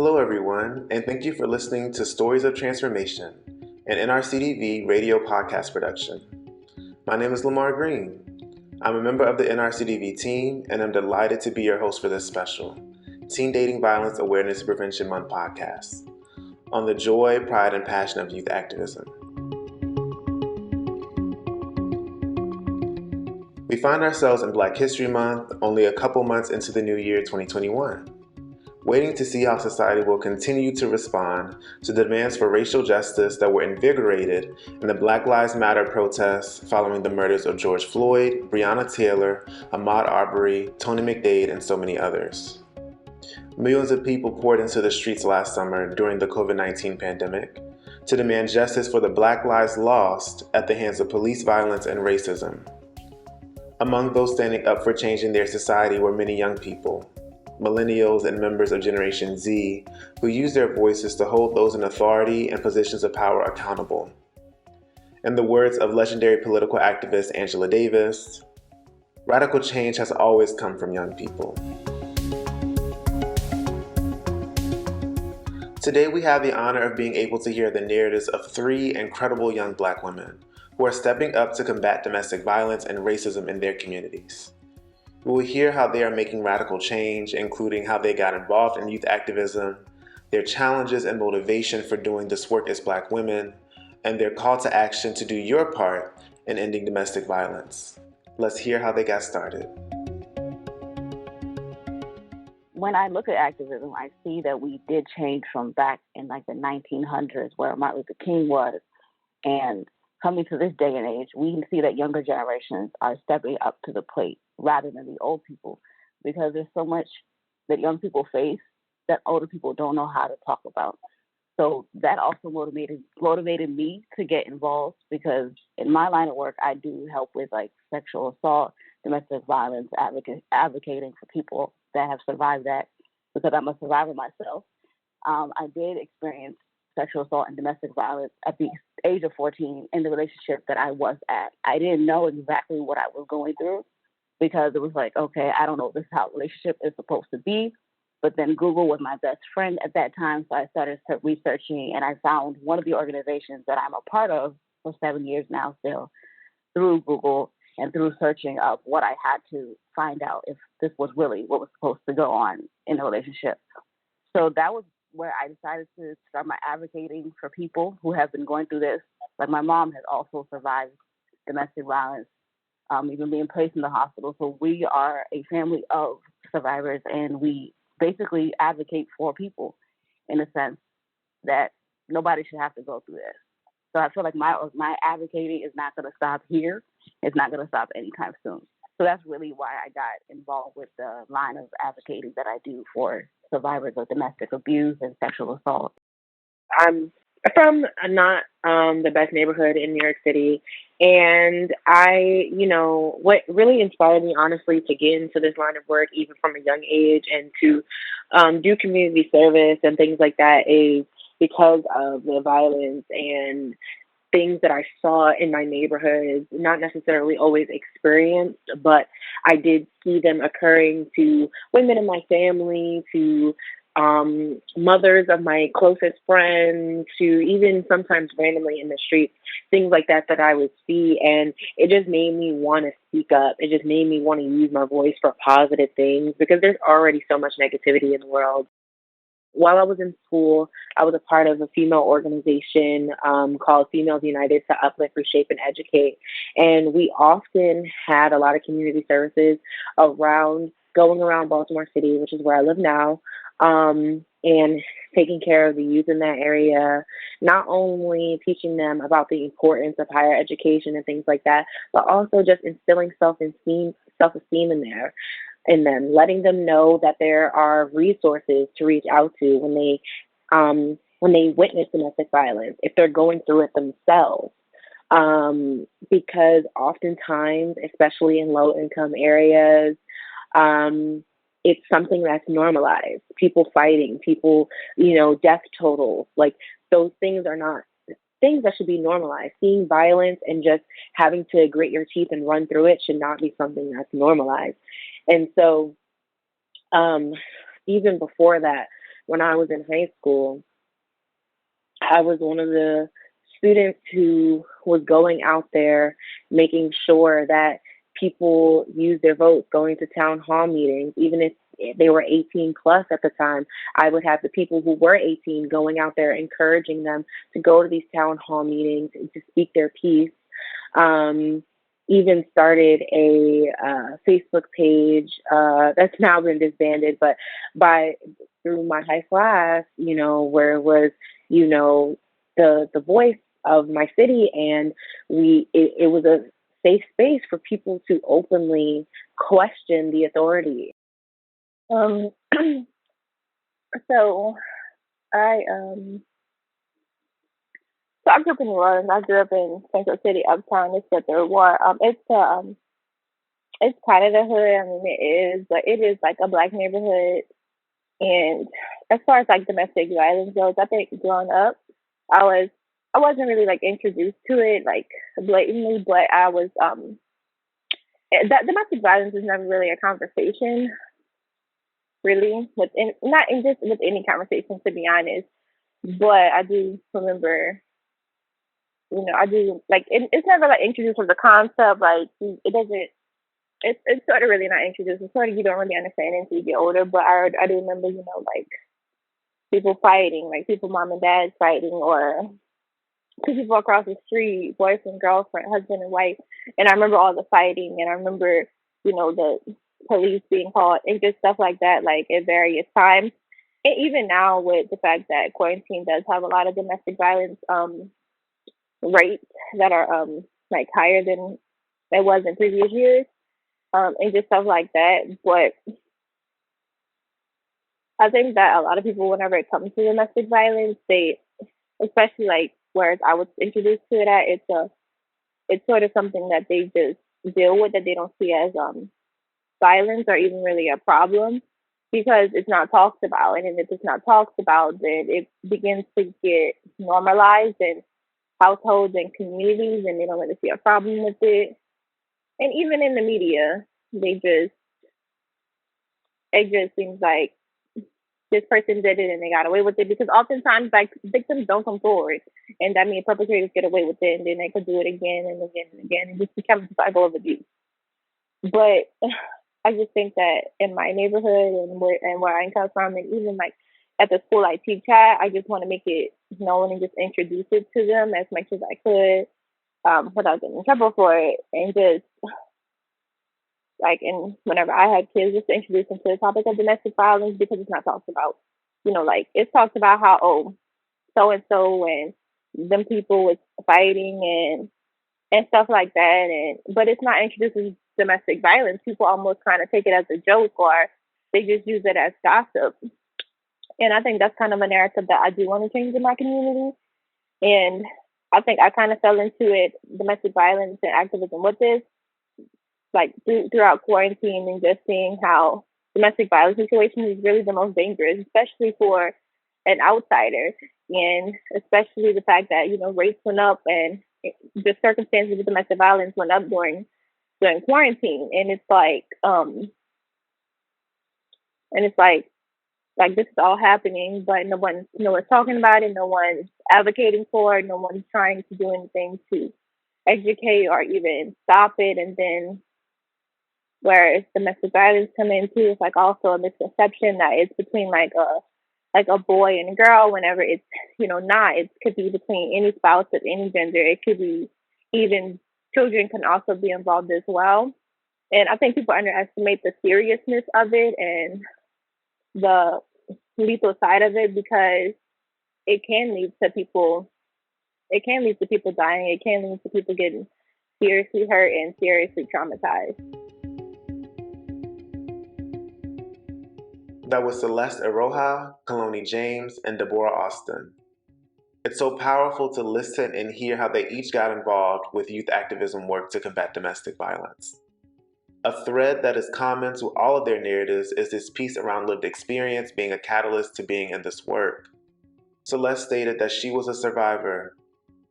Hello, everyone, and thank you for listening to Stories of Transformation, an NRCDV radio podcast production. My name is Lamar Green. I'm a member of the NRCDV team, and I'm delighted to be your host for this special Teen Dating Violence Awareness and Prevention Month podcast on the joy, pride, and passion of youth activism. We find ourselves in Black History Month, only a couple months into the new year 2021. Waiting to see how society will continue to respond to the demands for racial justice that were invigorated in the Black Lives Matter protests following the murders of George Floyd, Breonna Taylor, Ahmaud Arbery, Tony McDade, and so many others. Millions of people poured into the streets last summer during the COVID-19 pandemic to demand justice for the Black lives lost at the hands of police violence and racism. Among those standing up for changing their society were many young people, millennials and members of Generation Z, who use their voices to hold those in authority and positions of power accountable. In the words of legendary political activist Angela Davis, radical change has always come from young people. Today we have the honor of being able to hear the narratives of three incredible young Black women who are stepping up to combat domestic violence and racism in their communities. We will hear how they are making radical change, including how they got involved in youth activism, their challenges and motivation for doing this work as Black women, and their call to action to do your part in ending domestic violence. Let's hear how they got started. When I look at activism, I see that we did change from back in like the 1900s where Martin Luther King was, and coming to this day and age, we can see that younger generations are stepping up to the plate rather than the old people, because there's so much that young people face that older people don't know how to talk about. So that also motivated me to get involved, because in my line of work, I do help with like sexual assault, domestic violence, advocating for people that have survived that, because I'm a survivor myself. I did experience sexual assault and domestic violence at the age of 14 in the relationship that I was at. I didn't know exactly what I was going through, because it was like, okay, I don't know if this is how a relationship is supposed to be. But then Google was my best friend at that time, so I started researching, and I found one of the organizations that I'm a part of for 7 years now still, through Google and through searching up what I had to find out if this was really what was supposed to go on in a relationship. So that was where I decided to start my advocating for people who have been going through this. Like my mom has also survived domestic violence, even being placed in the hospital. So we are a family of survivors, and we basically advocate for people in a sense that nobody should have to go through this. So I feel like my advocating is not going to stop here. It's not going to stop anytime soon. So that's really why I got involved with the line of advocating that I do for survivors of domestic abuse and sexual assault. I'm from not the best neighborhood in New York City. And what really inspired me, honestly, to get into this line of work, even from a young age, and to do community service and things like that, is because of the violence and things that I saw in my neighborhoods, not necessarily always experienced, but I did see them occurring to women in my family, to mothers of my closest friends, to even sometimes randomly in the streets, things like that I would see. And it just made me want to speak up. It just made me want to use my voice for positive things, because there's already so much negativity in the world. While I was in school, I was a part of a female organization called Females United to Uplift, Reshape, and Educate. And we often had a lot of community services going around Baltimore City, which is where I live now, and taking care of the youth in that area, not only teaching them about the importance of higher education and things like that, but also just instilling self-esteem in them, letting them know that there are resources to reach out to when they witness domestic violence, if they're going through it themselves. Because oftentimes, especially in low-income areas, it's something that's normalized. People fighting, death totals, like those things are not things that should be normalized. Seeing violence and just having to grit your teeth and run through it should not be something that's normalized. And so even before that, when I was in high school, I was one of the students who was going out there making sure that people use their votes, going to town hall meetings, even if they were 18 plus at the time. I would have the people who were 18 going out there encouraging them to go to these town hall meetings and to speak their piece. Um, Even started a Facebook page that's now been disbanded, but by through my high class, where it was, the voice of my city, and it was a safe space for people to openly question the authority. Um, so I so I grew up in New Orleans. I grew up in Central City, Uptown. It's the third ward. It's kind of the hood. I mean, it is, but it is like a black neighborhood. And as far as like domestic violence goes, I think growing up, I was I wasn't really like introduced to it like blatantly, but I was that domestic violence is never really a conversation, really, not in just with any conversation, to be honest. But I do remember, I do like it's never like introduced as a concept. Like it doesn't. It's sort of really not introduced. It's sort of you don't really understand it until you get older. But I do remember, like people fighting, like people mom and dad fighting, or two people across the street, boyfriend, girlfriend, husband and wife. And I remember all the fighting, and I remember, the police being called and just stuff like that, like at various times. And even now, with the fact that quarantine does have a lot of domestic violence rates that are like higher than it was in previous years, and just stuff like that. But I think that a lot of people, whenever it comes to domestic violence, they, especially like whereas I was introduced to it at, it's sort of something that they just deal with, that they don't see as violence or even really a problem, because it's not talked about. And if it's not talked about, then it begins to get normalized in households and communities, and they don't really see a problem with it. And even in the media, it just seems like this person did it and they got away with it, because oftentimes like victims don't come forward, and that means perpetrators get away with it, and then they could do it again and again and again, and just becomes a cycle of abuse. But I just think that in my neighborhood and where I come from, and even like at the school I teach at, I just want to make it known and just introduce it to them as much as I could, without getting in trouble for it, and just like, and whenever I had kids, just to introduce them to the topic of domestic violence, because it's not talked about. Like it's talked about how, so and so and them people was fighting and stuff like that, but it's not introduced as domestic violence. People almost kind of take it as a joke, or they just use it as gossip. And I think that's kind of a narrative that I do want to change in my community. And I think I kind of fell into it, domestic violence and activism, with this, like throughout quarantine, and just seeing how domestic violence situation is really the most dangerous, especially for an outsider, and especially the fact that rates went up, and the circumstances of domestic violence went up during quarantine, and it's like this is all happening, but no one's talking about it, no one's advocating for it, no one's trying to do anything to educate or even stop it. And then whereas domestic violence come into, it's like also a misconception that it's between like a boy and a girl, whenever it's not. It could be between any spouse of any gender. It could be even children can also be involved as well. And I think people underestimate the seriousness of it and the lethal side of it, because it can lead to people dying. It can lead to people getting seriously hurt and seriously traumatized. That was Celeste Aroha, Kaloni James, and Deborah Austin. It's so powerful to listen and hear how they each got involved with youth activism work to combat domestic violence. A thread that is common to all of their narratives is this piece around lived experience being a catalyst to being in this work. Celeste stated that she was a survivor,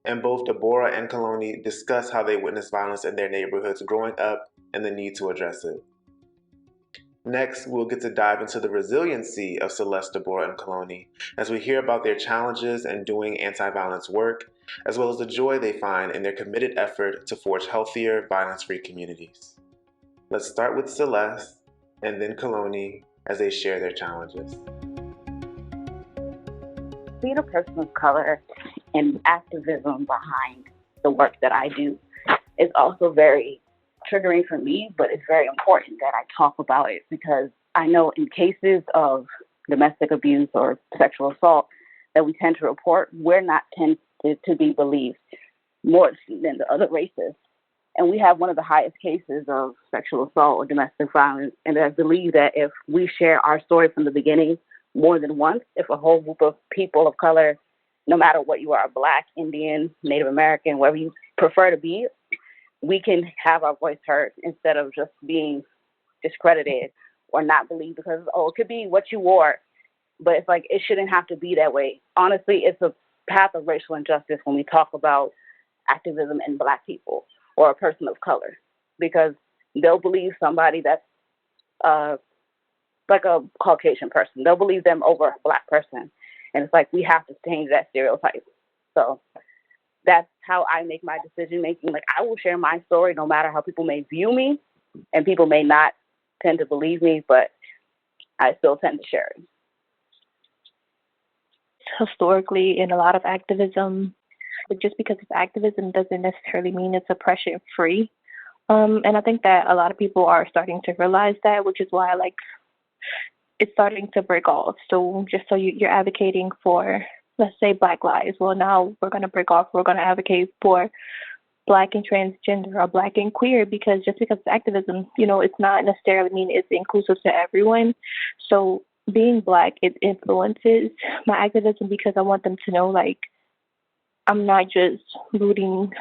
and both Deborah and Kaloni discuss how they witnessed violence in their neighborhoods growing up and the need to address it. Next, we'll get to dive into the resiliency of Celeste DeBoer and Colonie as we hear about their challenges in doing anti-violence work, as well as the joy they find in their committed effort to forge healthier, violence-free communities. Let's start with Celeste and then Colonie as they share their challenges. Being a person of color and activism behind the work that I do is also very triggering for me, but it's very important that I talk about it because I know in cases of domestic abuse or sexual assault that we tend to report, we're not tended to be believed more than the other races. And we have one of the highest cases of sexual assault or domestic violence. And I believe that if we share our story from the beginning more than once, if a whole group of people of color, no matter what you are, Black, Indian, Native American, wherever you prefer to be, we can have our voice heard instead of just being discredited or not believed because, oh, it could be what you wore. But it's like, it shouldn't have to be that way. Honestly, it's a path of racial injustice when we talk about activism in Black people or a person of color, because they'll believe somebody that's like a Caucasian person. They'll believe them over a Black person. And it's like, we have to change that stereotype. So that's how I make my decision making. Like, I will share my story no matter how people may view me, and people may not tend to believe me, but I still tend to share it. Historically, in a lot of activism, but just because it's activism doesn't necessarily mean it's oppression free. And I think that a lot of people are starting to realize that, which is why it's starting to break off. So just so you're advocating for, let's say, Black lives. Well, now we're going to break off. We're going to advocate for Black and transgender or Black and queer, because just because it's activism, it's not necessarily mean it's inclusive to everyone. So being Black, it influences my activism because I want them to know, like, I'm not just rooting,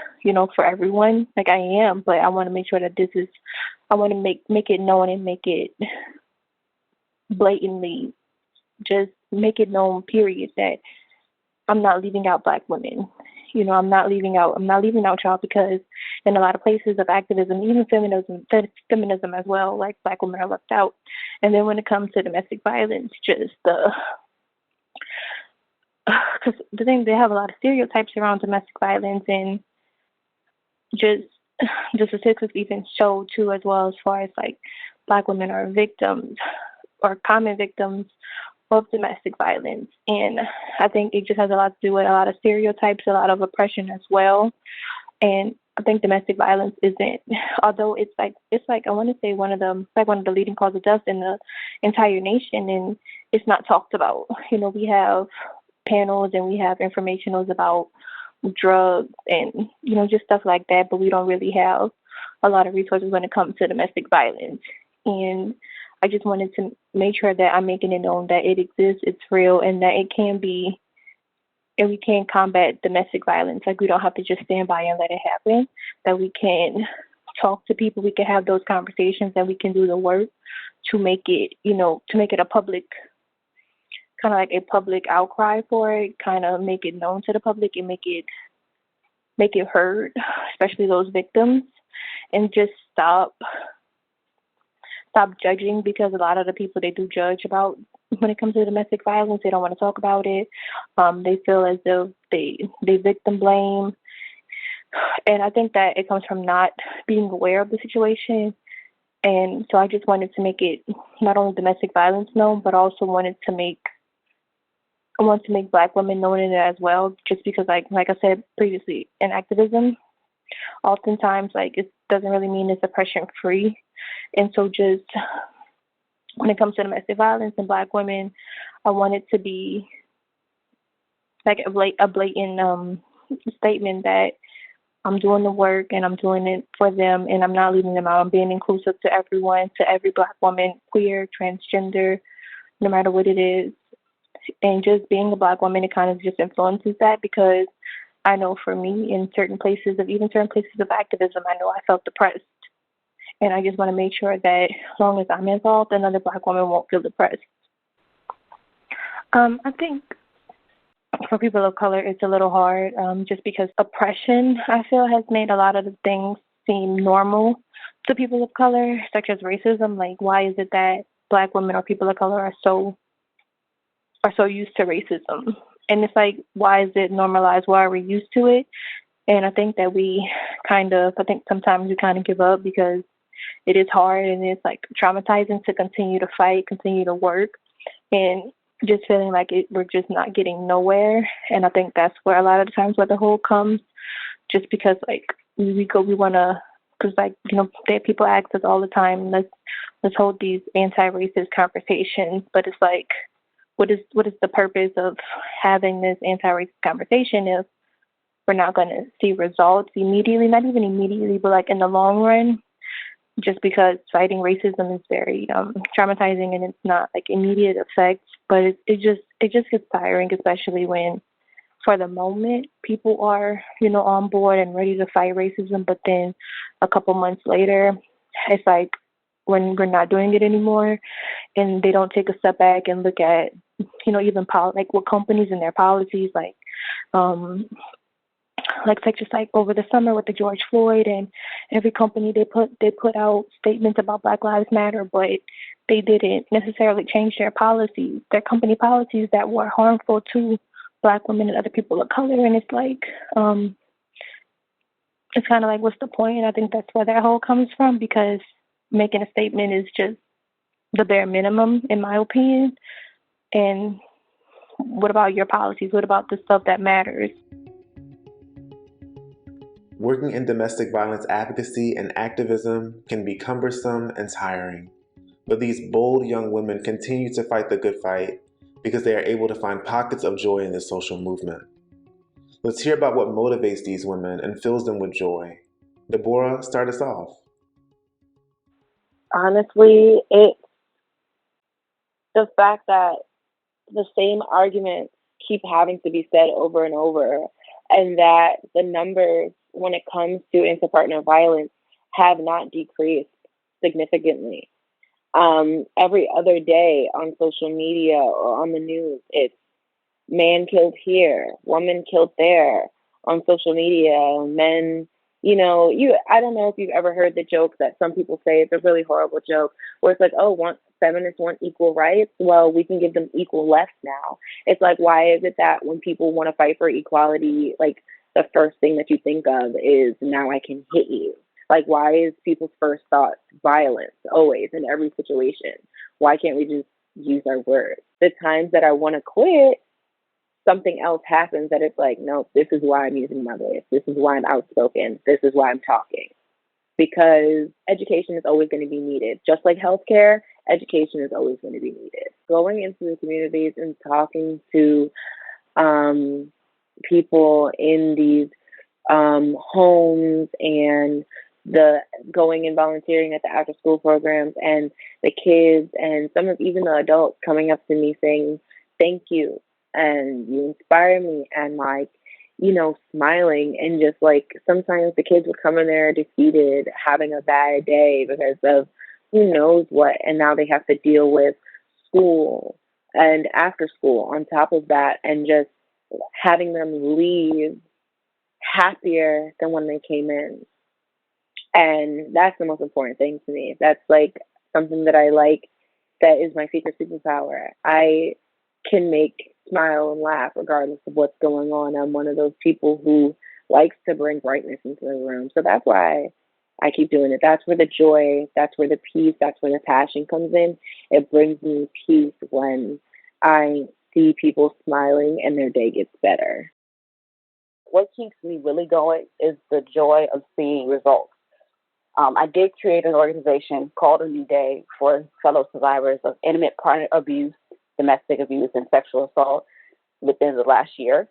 for everyone. Like, I am, but I want to make sure that I want to make it known and make it blatantly, just make it known, period, that I'm not leaving out Black women. I'm not leaving out y'all, because in a lot of places of activism, even feminism as well, like, Black women are left out. And then when it comes to domestic violence, just because the thing, they have a lot of stereotypes around domestic violence, and just the statistics even show too, as well, as far as like Black women are victims or common victims of domestic violence. And I think it just has a lot to do with a lot of stereotypes, a lot of oppression as well. And I think domestic violence isn't, although it's like I want to say one of the leading causes of death in the entire nation, and it's not talked about. We have panels and we have informationals about drugs and just stuff like that, but we don't really have a lot of resources when it comes to domestic violence. And I just wanted to make sure that I'm making it known that it exists, it's real, and that it can be, and we can combat domestic violence. Like, we don't have to just stand by and let it happen, that we can talk to people, we can have those conversations, and we can do the work to make it, a public, kind of like a public outcry for it, kind of make it known to the public and make it heard, especially those victims, and just stop judging, because a lot of the people, they do judge about when it comes to domestic violence. They don't want to talk about it. They feel as though they victim blame. And I think that it comes from not being aware of the situation. And so I just wanted to make it not only domestic violence known, but also I want to make Black women known in it as well, just because like I said previously, in activism, oftentimes, like, it doesn't really mean it's oppression free. And so just when it comes to domestic violence and Black women, I want it to be like a blatant statement that I'm doing the work and I'm doing it for them, and I'm not leaving them out. I'm being inclusive to everyone, to every Black woman, queer, transgender, no matter what it is. And just being a Black woman, it kind of just influences that, because I know for me, in certain places of activism, I know I felt depressed. And I just want to make sure that as long as I'm involved, another Black woman won't feel depressed. I think for people of color, it's a little hard, just because oppression, I feel, has made a lot of the things seem normal to people of color, such as racism. Like, why is it that Black women or people of color are so used to racism? And it's like, why is it normalized? Why are we used to it? And I think that I think sometimes we kind of give up because it is hard and it's like traumatizing to continue to fight, continue to work, and just feeling like we're just not getting nowhere. And I think that's where a lot of the times where the whole comes, just because like we want to, because like, people ask us all the time, let's hold these anti-racist conversations, but it's like, what is the purpose of having this anti-racist conversation if we're not going to see results immediately? Not even immediately, but like in the long run, just because fighting racism is very traumatizing and it's not like immediate effects, but it just gets tiring, especially when for the moment people are, on board and ready to fight racism, but then a couple months later, it's like when we're not doing it anymore and they don't take a step back and look at, even like what companies and their policies, such as like over the summer with the George Floyd, and every company they put out statements about Black Lives Matter, but they didn't necessarily change their policies, their company policies that were harmful to Black women and other people of color. And it's like, it's kind of like, what's the point? I think that's where that whole comes from, because making a statement is just the bare minimum, in my opinion. And what about your policies? What about the stuff that matters? Working in domestic violence advocacy and activism can be cumbersome and tiring, but these bold young women continue to fight the good fight because they are able to find pockets of joy in this social movement. Let's hear about what motivates these women and fills them with joy. Deborah, start us off. Honestly, it's the fact that the same arguments keep having to be said over and over, and that the numbers when it comes to interpartner violence have not decreased significantly. Every other day on social media or on the news, it's man killed here, woman killed there. On social media, men, I don't know if you've ever heard the joke that some people say. It's a really horrible joke where it's like, oh, feminists want equal rights? Well, we can give them equal left now. It's like, why is it that when people want to fight for equality, like the first thing that you think of is now I can hit you? Like, why is people's first thoughts violence always in every situation? Why can't we just use our words? The times that I want to quit, something else happens that it's like, no, this is why I'm using my voice. This is why I'm outspoken. This is why I'm talking. Because education is always going to be needed. Just like healthcare, education is always going to be needed. Going into the communities and talking to people in these homes, and the going and volunteering at the after school programs, and the kids and some of even the adults coming up to me saying, thank you, and you inspire me, and like, smiling, and just like sometimes the kids would come in there defeated, having a bad day because of who knows what, and now they have to deal with school and after school on top of that, and just having them leave happier than when they came in. And that's the most important thing to me. That's like something that I like, that is my secret superpower. I can make smile and laugh regardless of what's going on. I'm one of those people who likes to bring brightness into the room. So that's why I keep doing it. That's where the joy, that's where the peace, that's where the passion comes in. It brings me peace when I see people smiling and their day gets better. What keeps me really going is the joy of seeing results. I did create an organization called A New Day for fellow survivors of intimate partner abuse, domestic abuse, and sexual assault within the last year.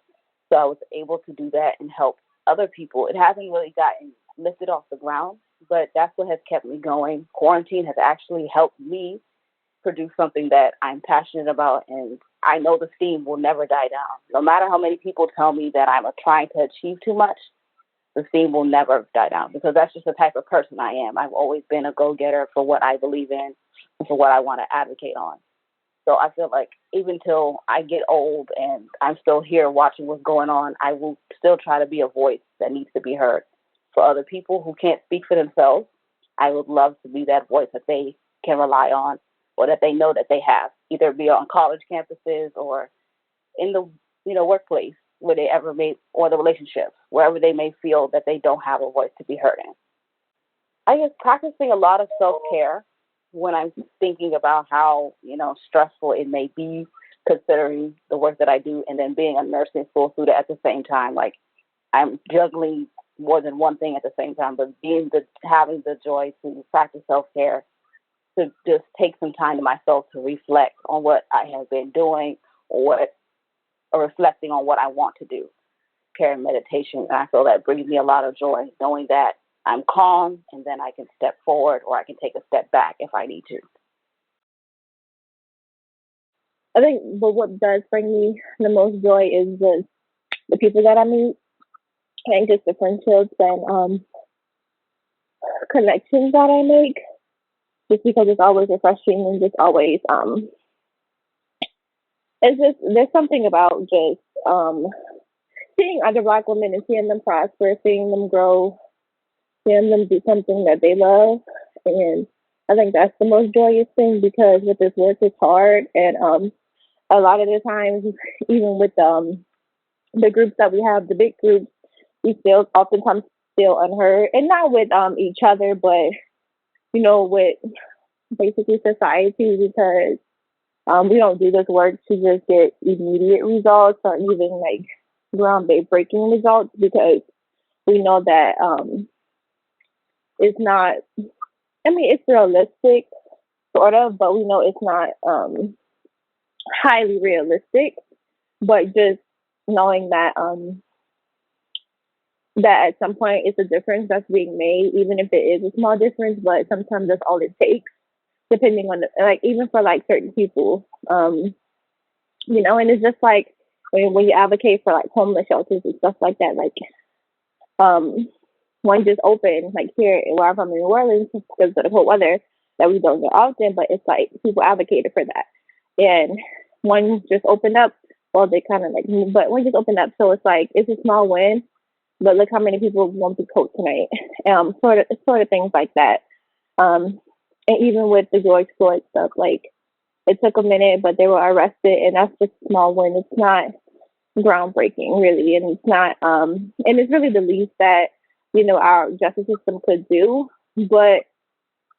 So I was able to do that and help other people. It hasn't really gotten lifted off the ground, but that's what has kept me going. Quarantine has actually helped me produce something that I'm passionate about, and I know the steam will never die down. No matter how many people tell me that I'm trying to achieve too much, the steam will never die down, because that's just the type of person I am. I've always been a go-getter for what I believe in and for what I want to advocate on. So I feel like even till I get old and I'm still here watching what's going on, I will still try to be a voice that needs to be heard for other people who can't speak for themselves, I would love to be that voice that they can rely on or that they know that they have, either be on college campuses or in the workplace where they ever may, or the relationships, wherever they may feel that they don't have a voice to be heard in. I guess practicing a lot of self-care when I'm thinking about how, stressful it may be considering the work that I do and then being a nursing school student at the same time. Like I'm juggling more than one thing at the same time, but having the joy to practice self-care, to just take some time to myself to reflect on what I have been doing or reflecting on what I want to do. Prayer and meditation. And I feel that brings me a lot of joy, knowing that I'm calm and then I can step forward or I can take a step back if I need to. I think, but what does bring me the most joy is the people that I meet, and just the friendships and connections that I make. Just because it's always refreshing and just always it's just there's something about just seeing other Black women and seeing them prosper, seeing them grow, seeing them do something that they love, and I think that's the most joyous thing because with this work it's hard and a lot of the times even with the groups that we have, the big groups, we still oftentimes feel unheard, and not with each other, but with basically society because we don't do this work to just get immediate results or even like groundbreaking results because we know that it's not, it's realistic, sort of, but we know it's not highly realistic. But just knowing that that at some point it's a difference that's being made, even if it is a small difference, but sometimes that's all it takes, depending on even for like certain people, and it's just like when you advocate for like homeless shelters and stuff like that, like one just opened like here where I'm from in New Orleans because of the cold weather that we don't get often, but it's like people advocated for that, and one just opened up. Well, they kind of but one just opened up, so it's like it's a small win. But look how many people won't be coached tonight. Sort of things like that. And even with the George Floyd stuff, like it took a minute, but they were arrested, and that's just a small win. It's not groundbreaking, really, and it's not. And it's really the least that our justice system could do, but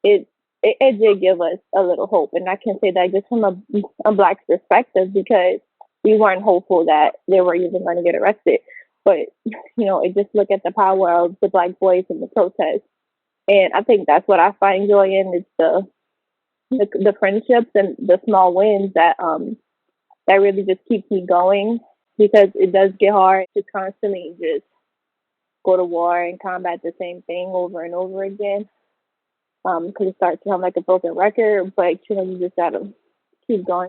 it did give us a little hope, and I can say that just from a Black perspective because we weren't hopeful that they were even going to get arrested. But, it just look at the power of the Black voice and the protest. And I think that's what I find joy in is the friendships and the small wins that really just keeps me going because it does get hard to constantly just go to war and combat the same thing over and over again. Because it starts to sound like a broken record, but you just gotta keep going.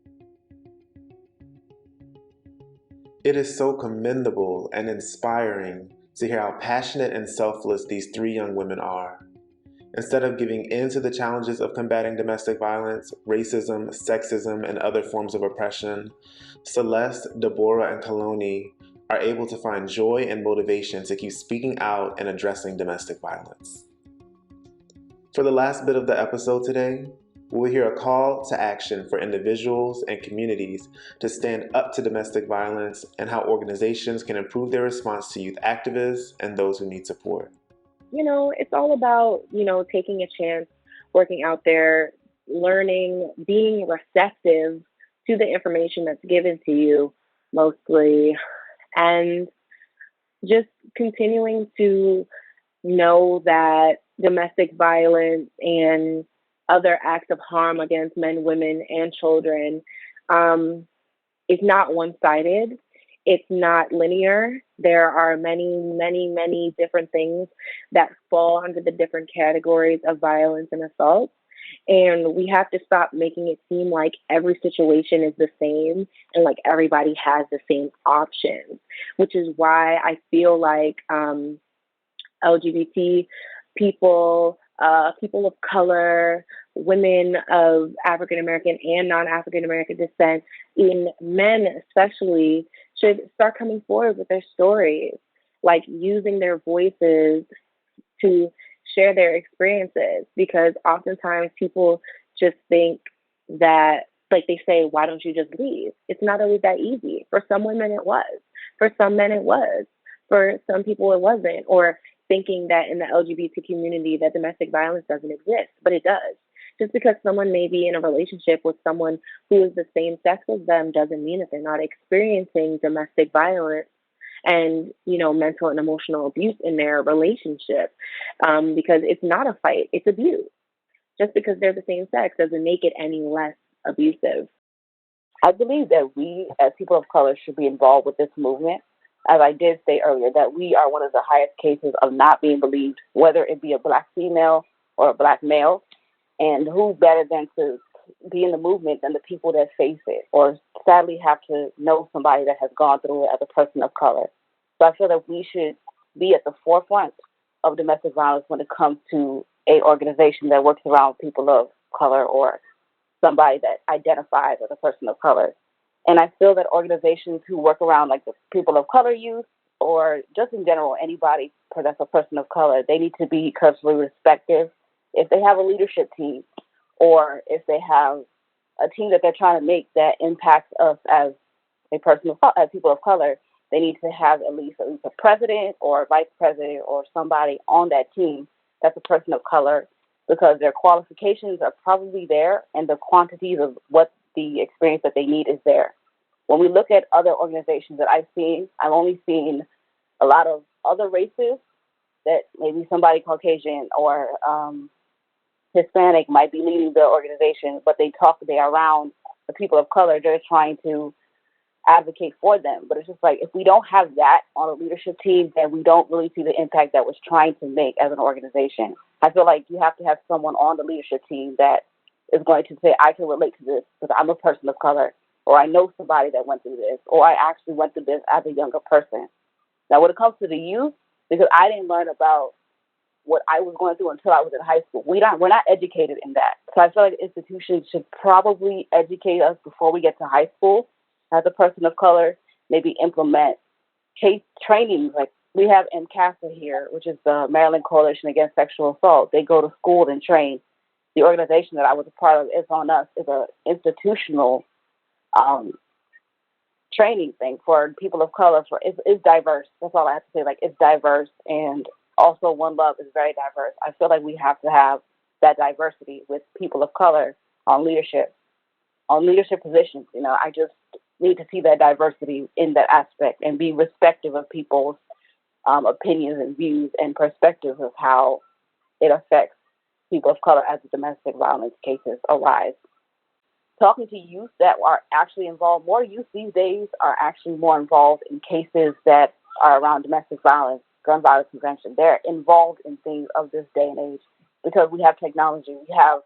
It is so commendable and inspiring to hear how passionate and selfless these three young women are. Instead of giving in to the challenges of combating domestic violence, racism, sexism, and other forms of oppression, Celeste, Deborah, and Kaloni are able to find joy and motivation to keep speaking out and addressing domestic violence. For the last bit of the episode today, we'll hear a call to action for individuals and communities to stand up to domestic violence and how organizations can improve their response to youth activists and those who need support. It's all about, taking a chance, working out there, learning, being receptive to the information that's given to you mostly, and just continuing to know that domestic violence and other acts of harm against men, women, and children is not one-sided. It's not linear. There are many, many, many different things that fall under the different categories of violence and assault. And we have to stop making it seem like every situation is the same and like everybody has the same options, which is why I feel like LGBT people, people of color, women of African American and non-African American descent, and men especially, should start coming forward with their stories, like using their voices to share their experiences, because oftentimes people just think that, like they say, why don't you just leave? It's not always that easy. For some women, it was. For some men, it was. For some people, it wasn't. Or thinking that in the LGBT community that domestic violence doesn't exist, but it does. Just because someone may be in a relationship with someone who is the same sex as them doesn't mean that they're not experiencing domestic violence and, mental and emotional abuse in their relationship, because it's not a fight, it's abuse. Just because they're the same sex doesn't make it any less abusive. I believe that we, as people of color, should be involved with this movement. As I did say earlier, that we are one of the highest cases of not being believed, whether it be a black female or a black male. And who better than to be in the movement than the people that face it, or sadly have to know somebody that has gone through it as a person of color. So I feel that we should be at the forefront of domestic violence when it comes to a organization that works around people of color or somebody that identifies as a person of color. And I feel that organizations who work around like the people of color youth or just in general anybody that's a person of color, they need to be culturally respected. If they have a leadership team or if they have a team that they're trying to make that impacts us as as people of color, they need to have at least a president or a vice president or somebody on that team that's a person of color, because their qualifications are probably there and the quantities of what the experience that they need is there. When we look at other organizations that I've only seen a lot of other races that maybe somebody Caucasian or Hispanic might be leading the organization, but they're around the people of color. They're trying to advocate for them. But it's just like, if we don't have that on a leadership team, then we don't really see the impact that we're trying to make as an organization. I feel like you have to have someone on the leadership team that is going to say, I can relate to this because I'm a person of color, or I know somebody that went through this, or I actually went through this as a younger person. Now, when it comes to the youth, because I didn't learn about what I was going through until I was in high school. We're not educated in that. So I feel like institutions should probably educate us before we get to high school as a person of color, maybe implement case trainings. Like we have MCASA here, which is the Maryland Coalition Against Sexual Assault. They go to school and train. The organization that I was a part of, It's on Us, is an institutional training thing for people of color. It's diverse. That's all I have to say. Like, it's diverse, and also One Love is very diverse. I feel like we have to have that diversity with people of color on leadership positions. I just need to see that diversity in that aspect and be respectful of people's opinions and views and perspectives of how it affects people of color as the domestic violence cases arise. Talking to youth that are actually involved, more youth these days are actually more involved in cases that are around domestic violence, gun violence prevention. They're involved in things of this day and age because we have technology, we have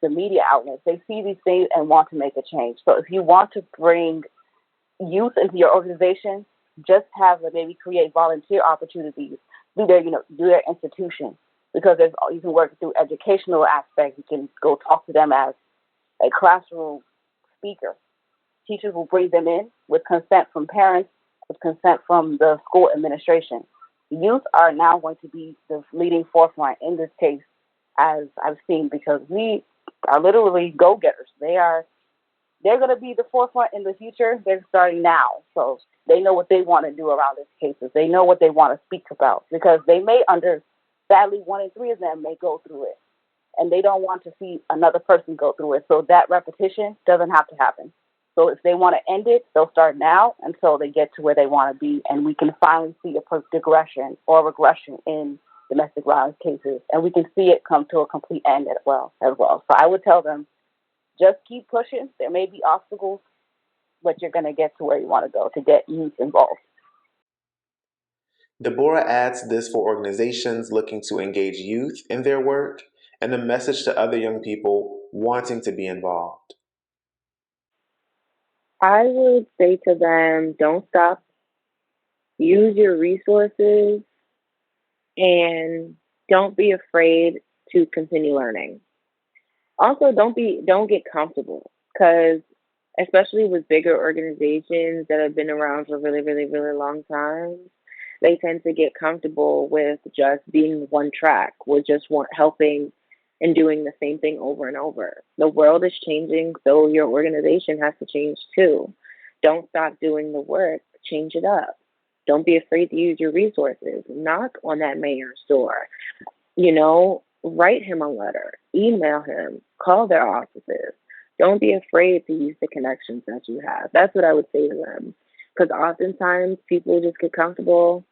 the media outlets. They see these things and want to make a change. So if you want to bring youth into your organization, just have them maybe create volunteer opportunities through their institution, because you can work through educational aspects. You can go talk to them as a classroom speaker. Teachers will bring them in with consent from parents, with consent from the school administration. Youth are now going to be the leading forefront in this case, as I've seen, because we are literally go-getters. They're going to be the forefront in the future. They're starting now. So they know what they want to do around these cases. They know what they want to speak about, because they may sadly, 1 in 3 of them may go through it, and they don't want to see another person go through it. So that repetition doesn't have to happen. So if they want to end it, they'll start now until they get to where they want to be, and we can finally see a digression or regression in domestic violence cases, and we can see it come to a complete end as well. So I would tell them, just keep pushing. There may be obstacles, but you're going to get to where you want to go to get youth involved. Deborah adds this for organizations looking to engage youth in their work and a message to other young people wanting to be involved. I would say to them, don't stop. Use your resources and don't be afraid to continue learning. Also, don't get comfortable, because especially with bigger organizations that have been around for really, really, really long time, They tend to get comfortable with just being one track, with just helping and doing the same thing over and over. The world is changing, so your organization has to change too. Don't stop doing the work, change it up. Don't be afraid to use your resources. Knock on that mayor's door. Write him a letter, email him, call their offices. Don't be afraid to use the connections that you have. That's what I would say to them. Because oftentimes people just get comfortable.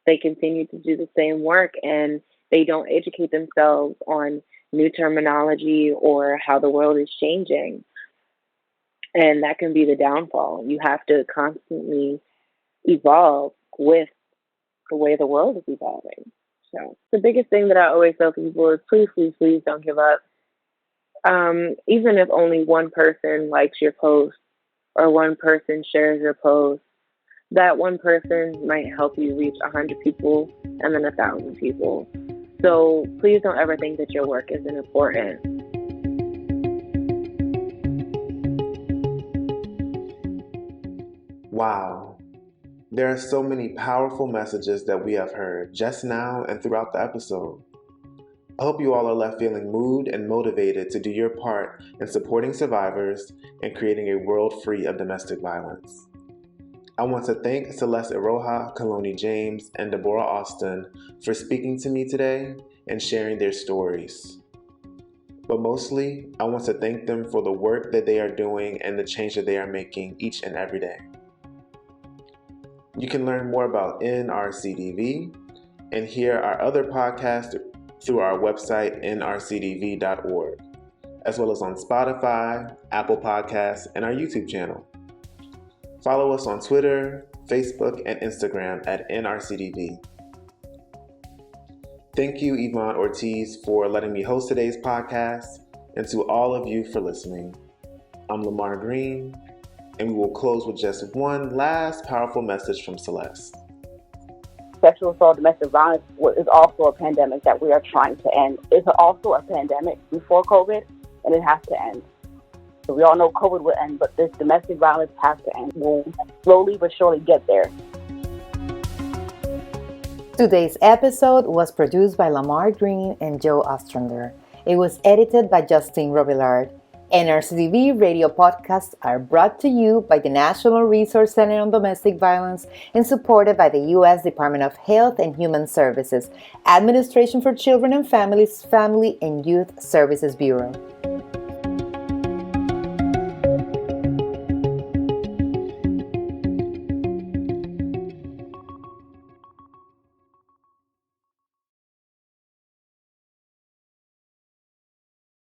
They continue to do the same work and they don't educate themselves on new terminology or how the world is changing. And that can be the downfall. You have to constantly evolve with the way the world is evolving. So the biggest thing that I always tell people is please, please, please don't give up. Even if only one person likes your post or one person shares your post, that one person might help you reach 100 people and then 1,000 people. So please don't ever think that your work isn't important. Wow. There are so many powerful messages that we have heard just now and throughout the episode. I hope you all are left feeling moved and motivated to do your part in supporting survivors and creating a world free of domestic violence. I want to thank Celeste Iroha, Kaloni James, and Deborah Austin for speaking to me today and sharing their stories. But mostly, I want to thank them for the work that they are doing and the change that they are making each and every day. You can learn more about NRCDV and hear our other podcasts through our website, nrcdv.org, as well as on Spotify, Apple Podcasts, and our YouTube channel. Follow us on Twitter, Facebook, and Instagram at NRCDV. Thank you, Yvonne Ortiz, for letting me host today's podcast, and to all of you for listening. I'm Lamar Green, and we will close with just one last powerful message from Celeste. Sexual assault, domestic violence is also a pandemic that we are trying to end. It's also a pandemic before COVID, and it has to end. So we all know COVID will end, but this domestic violence has to end. We'll slowly but surely get there. Today's episode was produced by Lamar Green and Joe Ostrander. It was edited by Justine Robillard. NRCDV radio podcasts are brought to you by the National Resource Center on Domestic Violence and supported by the U.S. Department of Health and Human Services, Administration for Children and Families, Family and Youth Services Bureau.